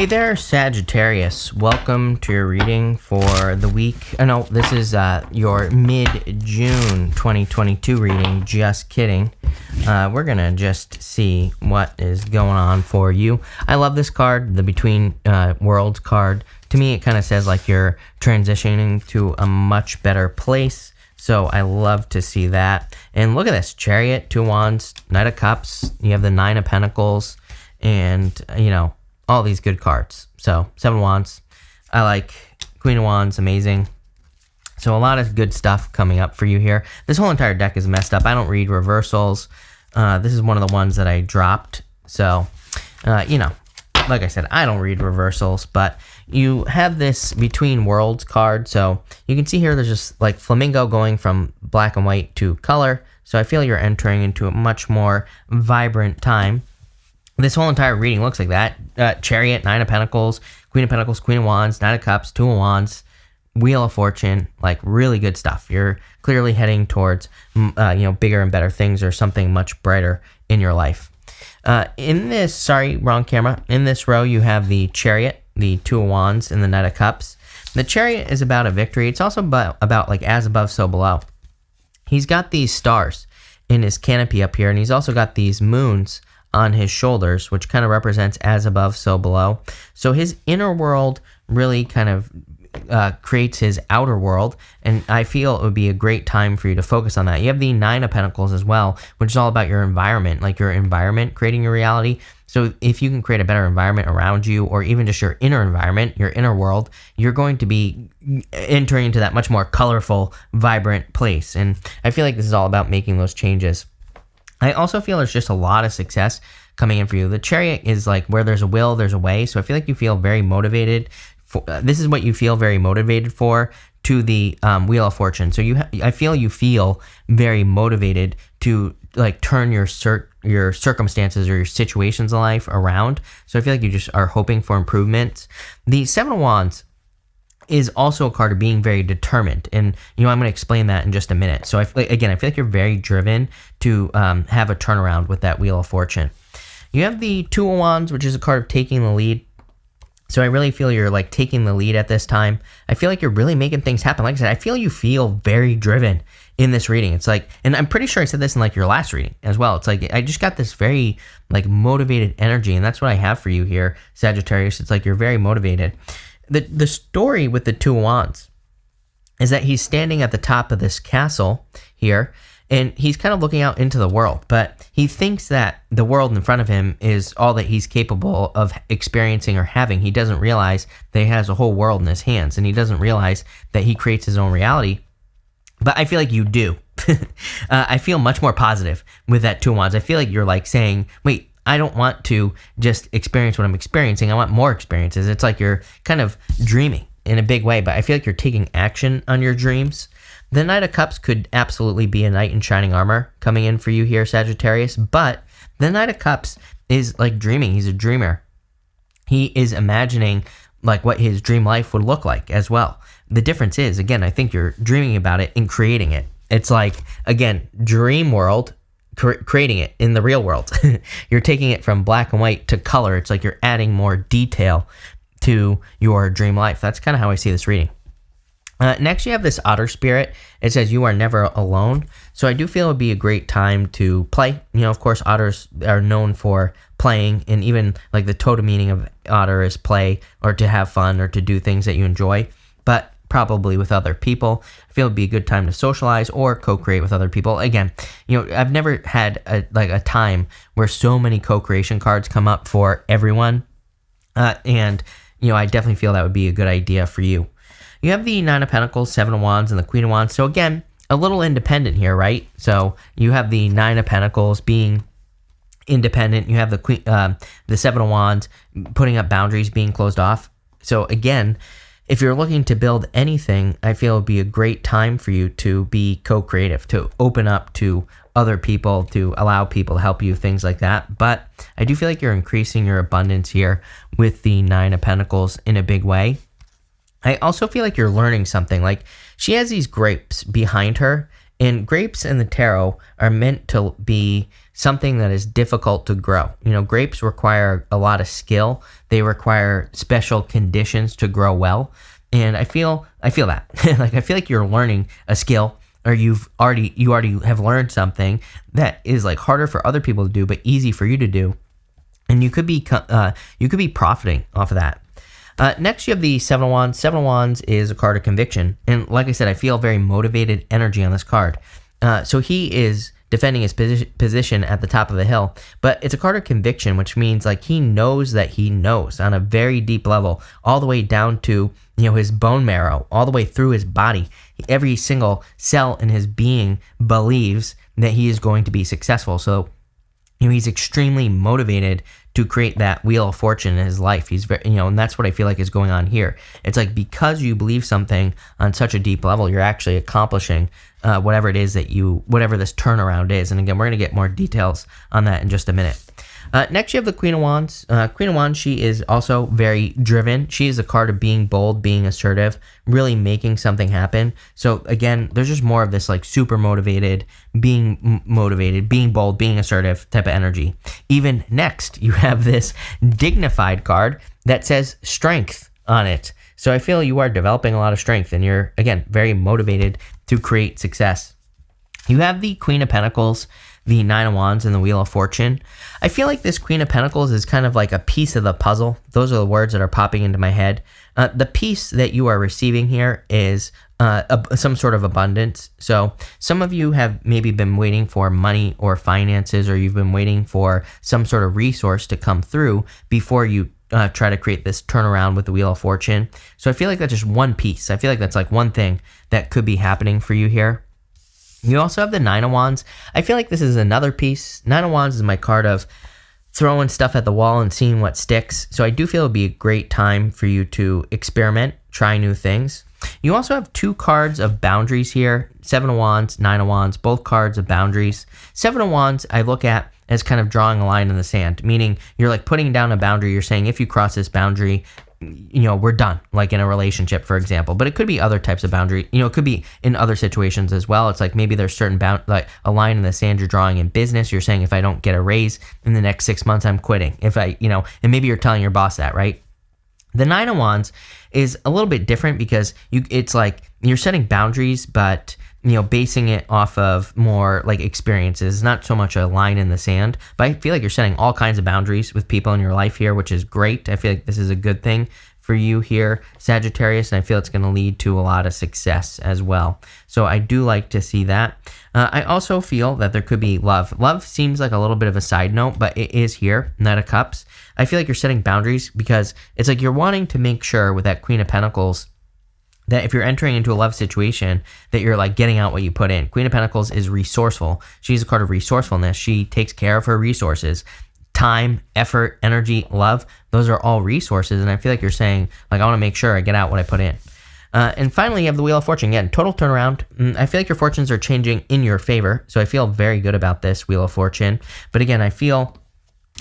Hey there, Sagittarius. Welcome to your reading for the week. No, this is your mid-June 2022 reading. Just kidding. We're going to just see what is going on for you. I love this card, the Between Worlds card. To me, it kind of says like you're transitioning to a much better place. So I love to see that. And look at this. Chariot, Two of Wands, Knight of Cups. You have the Nine of Pentacles. And, you know, all these good cards. So, Seven of Wands. I like Queen of Wands. Amazing. So, a lot of good stuff coming up for you here. This whole entire deck is messed up. I don't read reversals. This is one of the ones that I dropped. So, you know, like I said, I don't read reversals. But you have this Between Worlds card. So, you can see here there's just like flamingo going from black and white to color. So, I feel you're entering into a much more vibrant time. This whole entire reading looks like that. Chariot, Nine of Pentacles, Queen of Wands, Knight of Cups, Two of Wands, Wheel of Fortune, like really good stuff. You're clearly heading towards, bigger and better things or something much brighter in your life. In this row, you have the Chariot, the Two of Wands, and the Knight of Cups. The Chariot is about a victory. It's also about like as above, so below. He's got these stars in his canopy up here, and he's also got these moons on his shoulders, which kind of represents as above, so below. So his inner world really kind of creates his outer world, and I feel it would be a great time for you to focus on that. You have the Nine of Pentacles as well, which is all about your environment, like your environment creating your reality. So if you can create a better environment around you, or even just your inner environment, your inner world, you're going to be entering into that much more colorful, vibrant place. And I feel like this is all about making those changes. I also feel there's just a lot of success coming in for you. The Chariot is like where there's a will, there's a way. So I feel like you feel very motivated. This is what you feel very motivated for to the Wheel of Fortune. So I feel you feel very motivated to like turn your circumstances or your situations in life around. So I feel like you just are hoping for improvements. The Seven of Wands is also a card of being very determined, and I'm going to explain that in just a minute. So I feel like you're very driven to have a turnaround with that Wheel of Fortune. You have the Two of Wands, which is a card of taking the lead. So I really feel you're like taking the lead at this time. I feel like you're really making things happen. Like I said, I feel you feel very driven in this reading. It's like, and I'm pretty sure I said this in like your last reading as well. It's like I just got this very like motivated energy, and that's what I have for you here, Sagittarius. It's like you're very motivated. The story with the Two of Wands is that he's standing at the top of this castle here, and he's kind of looking out into the world, but he thinks that the world in front of him is all that he's capable of experiencing or having. He doesn't realize that he has a whole world in his hands, and he doesn't realize that he creates his own reality. But I feel like you do. I feel much more positive with that Two of Wands. I feel like you're like saying, wait, I don't want to just experience what I'm experiencing. I want more experiences. It's like you're kind of dreaming in a big way, but I feel like you're taking action on your dreams. The Knight of Cups could absolutely be a knight in shining armor coming in for you here, Sagittarius, but the Knight of Cups is like dreaming. He's a dreamer. He is imagining like what his dream life would look like as well. The difference is, again, I think you're dreaming about it and creating it. It's like, again, dream world, creating it in the real world. You're taking it from black and white to color. It's like you're adding more detail to your dream life. That's kind of how I see this reading. Next, you have this Otter Spirit. It says you are never alone. So I do feel it would be a great time to play. Of course, otters are known for playing, and even like the total meaning of otter is play, or to have fun, or to do things that you enjoy, but probably with other people. I feel it'd be a good time to socialize or co-create with other people. Again, I've never had a time where so many co-creation cards come up for everyone. And I definitely feel that would be a good idea for you. You have the Nine of Pentacles, Seven of Wands, and the Queen of Wands. So again, a little independent here, right? So you have the Nine of Pentacles being independent. You have the Seven of Wands putting up boundaries, being closed off. So again, if you're looking to build anything, I feel it would be a great time for you to be co-creative, to open up to other people, to allow people to help you, things like that. But I do feel like you're increasing your abundance here with the Nine of Pentacles in a big way. I also feel like you're learning something. Like she has these grapes behind her, and grapes in the tarot are meant to be something that is difficult to grow. Grapes require a lot of skill. They require special conditions to grow well. And I feel that. I feel like you're learning a skill, or you already have learned something that is harder for other people to do, but easy for you to do. And you could be profiting off of that. Next, you have the Seven of Wands. Seven of Wands is a card of conviction. And like I said, I feel very motivated energy on this card. So he is defending his position at the top of the hill. But it's a card of conviction, which means he knows that he knows on a very deep level, all the way down to his bone marrow, all the way through his body. Every single cell in his being believes that he is going to be successful. So he's extremely motivated to create that wheel of fortune in his life. He's very, and that's what I feel like is going on here. It's because you believe something on such a deep level, you're actually accomplishing whatever it is whatever this turnaround is. And again, we're going to get more details on that in just a minute. Next, you have the Queen of Wands. Queen of Wands, she is also very driven. She is a card of being bold, being assertive, really making something happen. So again, there's just more of this super motivated, being bold, being assertive type of energy. Even next, you have this dignified card that says strength on it. So I feel you are developing a lot of strength, and you're, again, very motivated to create success. You have the Queen of Pentacles, the Nine of Wands, and the Wheel of Fortune. I feel like this Queen of Pentacles is kind of like a piece of the puzzle. Those are the words that are popping into my head. The piece that you are receiving here is some sort of abundance. So some of you have maybe been waiting for money or finances, or you've been waiting for some sort of resource to come through before you try to create this turnaround with the Wheel of Fortune. So I feel like that's just one piece. I feel like that's one thing that could be happening for you here. You also have the Nine of Wands. I feel like this is another piece. Nine of Wands is my card of throwing stuff at the wall and seeing what sticks. So I do feel it would be a great time for you to experiment, try new things. You also have two cards of boundaries here. Seven of Wands, Nine of Wands, both cards of boundaries. Seven of Wands I look at as kind of drawing a line in the sand, meaning you're putting down a boundary. You're saying if you cross this boundary, we're done, in a relationship, for example. But it could be other types of boundary. It could be in other situations as well. It's maybe there's certain a line in the sand you're drawing in business. You're saying if I don't get a raise in the next 6 months, I'm quitting. If I, and maybe you're telling your boss that, right? The Nine of Wands is a little bit different because it's you're setting boundaries, but basing it off of more experiences, not so much a line in the sand. But I feel like you're setting all kinds of boundaries with people in your life here, which is great. I feel like this is a good thing for you here, Sagittarius, and I feel it's going to lead to a lot of success as well. So I do like to see that. I also feel that there could be love. Love seems like a little bit of a side note, but it is here, Knight of Cups. I feel like you're setting boundaries because it's you're wanting to make sure with that Queen of Pentacles that if you're entering into a love situation, that you're getting out what you put in. Queen of Pentacles is resourceful. She's a card of resourcefulness. She takes care of her resources. Time, effort, energy, love, those are all resources. And I feel like you're saying, I want to make sure I get out what I put in. And finally, you have the Wheel of Fortune. Again, total turnaround. I feel like your fortunes are changing in your favor. So I feel very good about this Wheel of Fortune. But again, I feel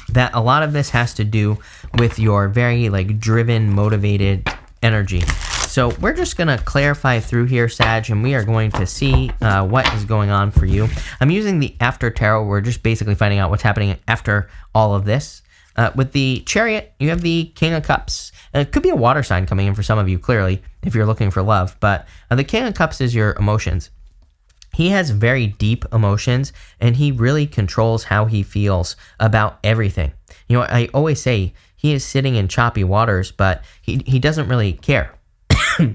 that a lot of this has to do with your very driven, motivated energy. So we're just going to clarify through here, Sag, and we are going to see what is going on for you. I'm using the After Tarot. We're just basically finding out what's happening after all of this. With the Chariot, you have the King of Cups. It could be a water sign coming in for some of you, clearly, if you're looking for love. But the King of Cups is your emotions. He has very deep emotions, and he really controls how he feels about everything. I always say he is sitting in choppy waters, but he doesn't really care.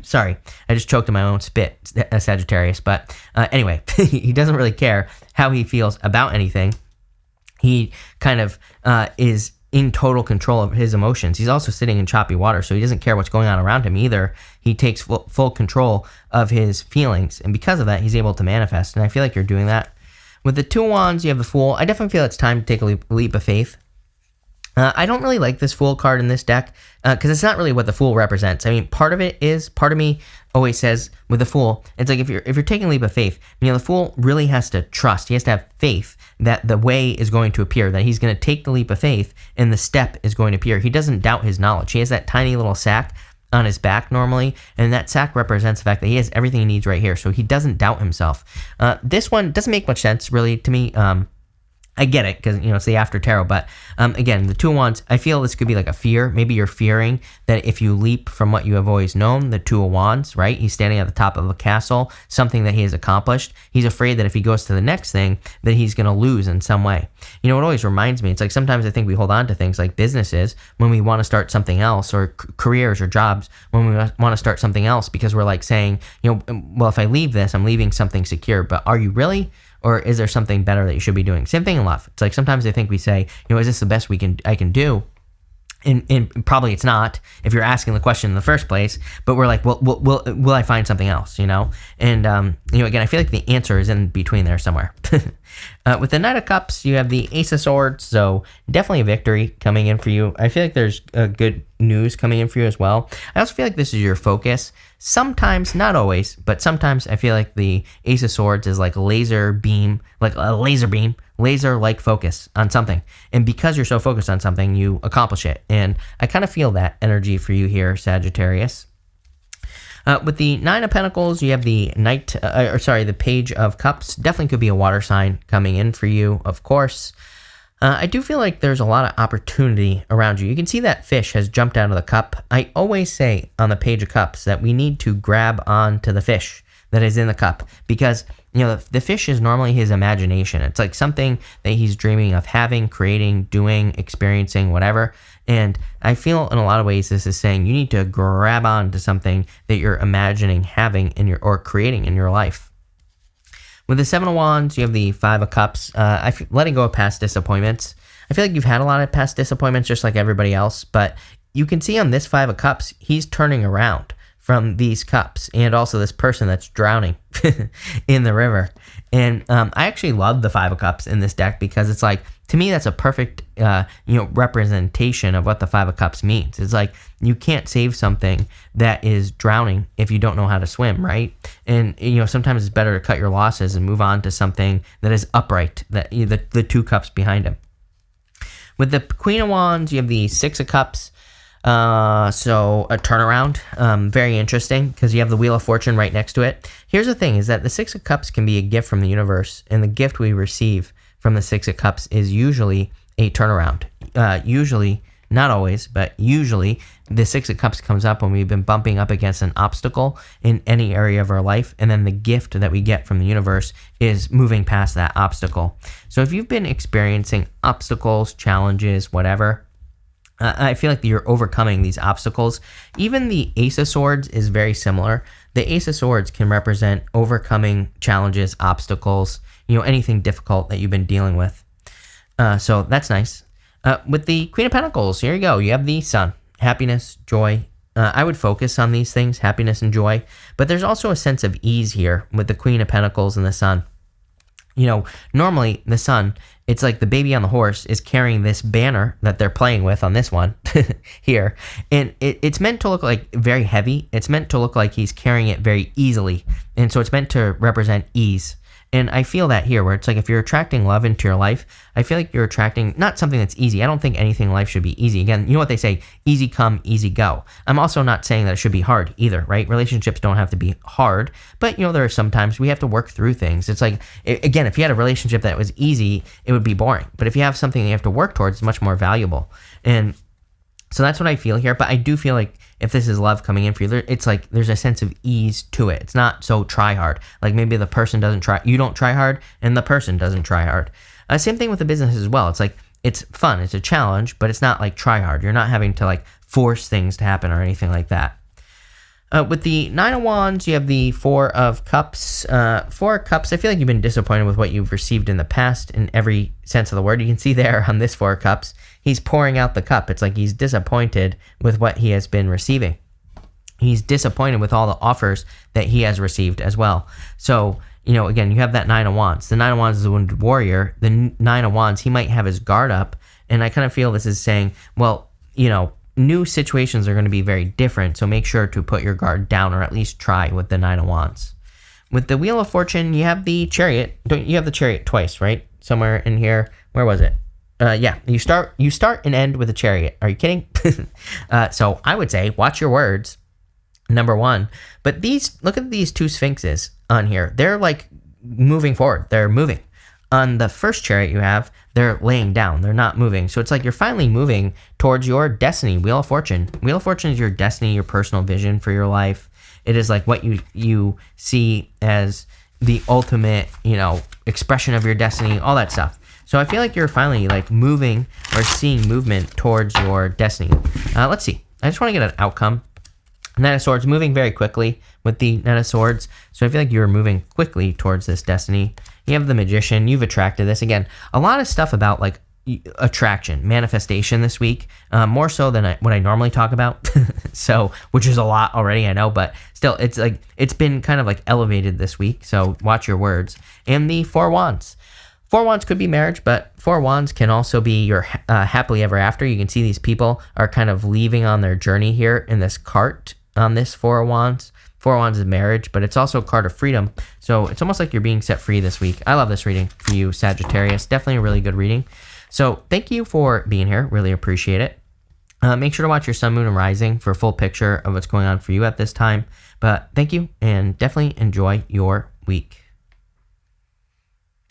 Sorry, I just choked on my own spit, Sagittarius. But anyway, he doesn't really care how he feels about anything. He kind of is in total control of his emotions. He's also sitting in choppy water, so he doesn't care what's going on around him either. He takes full control of his feelings, and because of that, he's able to manifest. And I feel like you're doing that. With the Two of Wands, you have the Fool. I definitely feel it's time to take a leap of faith. I don't really like this Fool card in this deck because it's not really what the Fool represents. I mean, part of me always says with the Fool, it's if you're taking a leap of faith, the Fool really has to trust. He has to have faith that the way is going to appear, that he's going to take the leap of faith and the step is going to appear. He doesn't doubt his knowledge. He has that tiny little sack on his back normally, and that sack represents the fact that he has everything he needs right here, so he doesn't doubt himself. This one doesn't make much sense really to me. I get it because, it's the after tarot. But again, the Two of Wands, I feel this could be like a fear. Maybe you're fearing that if you leap from what you have always known, the Two of Wands, right? He's standing at the top of a castle, something that he has accomplished. He's afraid that if he goes to the next thing, that he's going to lose in some way. It always reminds me, it's like sometimes I think we hold on to things like businesses when we want to start something else, or careers or jobs when we want to start something else, because we're like saying, well, if I leave this, I'm leaving something secure. But are you really? Or is there something better that you should be doing? Same thing in love. It's like sometimes I think we say, is this the best I can do? And probably it's not if you're asking the question in the first place, but we're like, well, will I find something else, And, again, I feel like the answer is in between there somewhere. With the Knight of Cups, you have the Ace of Swords, so definitely a victory coming in for you. I feel like there's good news coming in for you as well. I also feel like this is your focus. Sometimes, not always, but sometimes I feel like the Ace of Swords is like a laser like focus on something. And because you're so focused on something, you accomplish it. And I kind of feel that energy for you here, Sagittarius. With the Nine of Pentacles, you have the the Page of Cups. Definitely could be a water sign coming in for you, of course. I do feel like there's a lot of opportunity around you. You can see that fish has jumped out of the cup. I always say on the Page of Cups that we need to grab onto the fish that is in the cup, because the fish is normally his imagination. It's like something that he's dreaming of having, creating, doing, experiencing, whatever. And I feel in a lot of ways this is saying you need to grab on to something that you're imagining having or creating in your life. With the Seven of Wands, you have the Five of Cups. Letting go of past disappointments. I feel like you've had a lot of past disappointments just like everybody else, but you can see on this Five of Cups, he's turning around from these cups, and also this person that's drowning in the river. And I actually love the Five of Cups in this deck, because it's like, to me, that's a perfect representation of what the Five of Cups means. It's like you can't save something that is drowning if you don't know how to swim, right? And sometimes it's better to cut your losses and move on to something that is upright, that the two cups behind him. With the Queen of Wands, you have the Six of Cups. So a turnaround, very interesting, because you have the Wheel of Fortune right next to it. Here's the thing, is that the Six of Cups can be a gift from the universe, and the gift we receive from the Six of Cups is usually a turnaround. Usually, not always, but usually the Six of Cups comes up when we've been bumping up against an obstacle in any area of our life, and then the gift that we get from the universe is moving past that obstacle. So if you've been experiencing obstacles, challenges, whatever, I feel like you're overcoming these obstacles. Even the Ace of Swords is very similar. The Ace of Swords can represent overcoming challenges, obstacles, anything difficult that you've been dealing with. So that's nice. With the Queen of Pentacles, here you go. You have the Sun, happiness, joy. I would focus on these things, happiness and joy. But there's also a sense of ease here with the Queen of Pentacles and the Sun. Normally the Sun, it's like the baby on the horse is carrying this banner that they're playing with on this one here. And it's meant to look like very heavy. It's meant to look like he's carrying it very easily. And so it's meant to represent ease. And I feel that here, where it's like if you're attracting love into your life, I feel like you're attracting not something that's easy. I don't think anything in life should be easy. Again, you know what they say, easy come, easy go. I'm also not saying that it should be hard either, right? Relationships don't have to be hard, but there are sometimes we have to work through things. It's like, again, if you had a relationship that was easy, it would be boring. But if you have something that you have to work towards, it's much more valuable. And so that's what I feel here. But I do feel like if this is love coming in for you, it's like there's a sense of ease to it. It's not so try hard. Like maybe the person doesn't try, you don't try hard, and the person doesn't try hard. Same thing with the business as well. It's like it's fun, it's a challenge, but it's not like try hard. You're not having to like force things to happen or anything like that. With the Nine of Wands, you have the Four of Cups. Four of Cups, I feel like you've been disappointed with what you've received in the past in every sense of the word. You can see there on this Four of Cups, he's pouring out the cup. It's like he's disappointed with what he has been receiving. He's disappointed with all the offers that he has received as well. So, again, you have that Nine of Wands. The Nine of Wands is a wounded warrior. The Nine of Wands, he might have his guard up. And I kind of feel this is saying, well, new situations are going to be very different, so make sure to put your guard down, or at least try with the Nine of Wands. With the Wheel of Fortune, you have the Chariot. You have the Chariot twice, right? Somewhere in here. Where was it? Yeah, you start and end with a Chariot. Are you kidding? So I would say watch your words, number one. But look at these two Sphinxes on here. They're like moving forward. They're moving. on the first chariot you have, they're laying down. They're not moving. So it's like you're finally moving towards your destiny, Wheel of Fortune. Wheel of Fortune is your destiny, your personal vision for your life. It is like what you see as the ultimate, expression of your destiny, all that stuff. So I feel like you're finally like moving or seeing movement towards your destiny. Let's see. I just want to get an outcome. Knight of Swords moving very quickly with the Knight of Swords. So I feel like you're moving quickly towards this destiny. You have the Magician. You've attracted this. Again, a lot of stuff about like attraction, manifestation this week, more so than what I normally talk about. So, which is a lot already, I know, but still, it's like it's been kind of like elevated this week. So watch your words. And the Four Wands. Four Wands could be marriage, but Four Wands can also be your happily ever after. You can see these people are kind of leaving on their journey here in this cart on this Four Wands. Four Wands is marriage, but it's also a card of freedom. So it's almost like you're being set free this week. I love this reading for you, Sagittarius. Definitely a really good reading. So thank you for being here. Really appreciate it. Make sure to watch your sun, moon, and rising for a full picture of what's going on for you at this time. But thank you, and definitely enjoy your week.